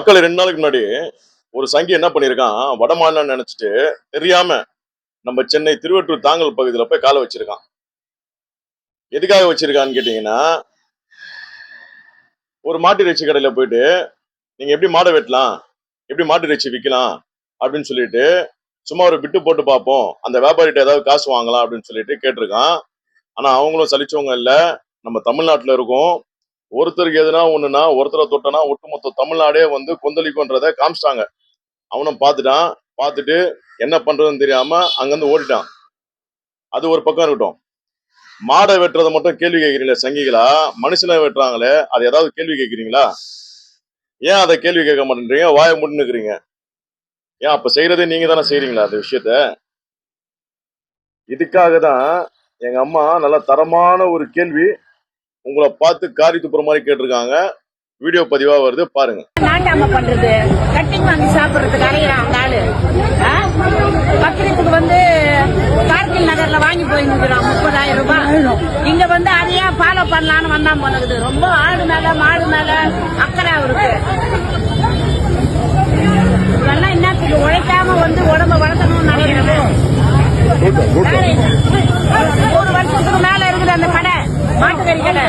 மக்கள் 2 நாளுக்கு முன்னாடி ஒரு சங்கி என்ன பண்ணியிருக்கான், வடமாநிலம் நினைச்சிட்டு தெரியாம நம்ம சென்னை திருவொற்றூர் தாங்கல் பகுதியில போய் காலை வச்சிருக்கான். எதுக்காக வச்சிருக்கான்னு கேட்டீங்கன்னா, ஒரு மாட்டு இறைச்சி கடையில போயிட்டு நீங்க எப்படி மாடை வெட்டலாம், எப்படி மாட்டு இறைச்சி விற்கலாம் அப்படின்னு சொல்லிட்டு சும்மா ஒரு பிட்டு போட்டு பார்ப்போம், அந்த வியாபாரிகிட்ட ஏதாவது காசு வாங்கலாம் அப்படின்னு சொல்லிட்டு கேட்டிருக்கான். ஆனா அவங்களும் சலிச்சவங்க இல்ல. நம்ம தமிழ்நாட்டுல இருக்கோம். ஒருத்தருக்கு எதுனா ஒண்ணுனா ஒருத்தரை தொட்டனா ஒட்டுமொத்த தமிழ்நாடே வந்து கொந்தளிக்கும்ன்றத காமிச்சிட்டாங்க. அவனும் பார்த்துட்டான். பார்த்துட்டு என்ன பண்றதுன்னு தெரியாம அங்கிருந்து ஓடிட்டான். அது ஒரு பக்கம் இருக்கட்டும். மாடை வெட்டுறதை மட்டும் கேள்வி கேட்கிறீங்களா சங்கிகளா? மனுஷனை வெட்டுறாங்களே அதை ஏதாவது கேள்வி கேட்கிறீங்களா? ஏன் அதை கேள்வி கேட்க மாட்டேன்றீங்க? வாயை மூடின்னு இருக்கிறீங்க. ஏன் அப்ப செய்யறதே நீங்க தானே செய்றீங்களா அந்த விஷயத்த? இதுக்காக தான் எங்க அம்மா நல்ல தரமான ஒரு கேள்வி உங்களை பார்த்து காரி துப்புற மாதிரி கேட்டிருக்காங்க. வீடியோ பதிவா வருது, பாருங்க. நாட்டாம பண்றது கட்டிங் வாங்கி சாப்பிடுறதுக்கு அலையிறான் அந்த ஆளு. பத்திரத்துக்கு வந்து கார்கில் நகர்ல வாங்கி போயிருந்துக்கிறான் 30,000 ரூபாய். இங்க வந்து அதையா ஃபாலோ பண்ணலான்னு வந்தான் போனது. ரொம்ப ஆடு மேல மாடு மேல அக்கறை அவருக்கு. இதெல்லாம் என்னத்துக்கு உழைக்காம வந்து உடம்ப வளர்த்தணும்னு நினைக்கிறேன். 100 வருஷத்துக்கு மேல இருக்குது அந்த கடை, மாட்டுக்கறி கடை.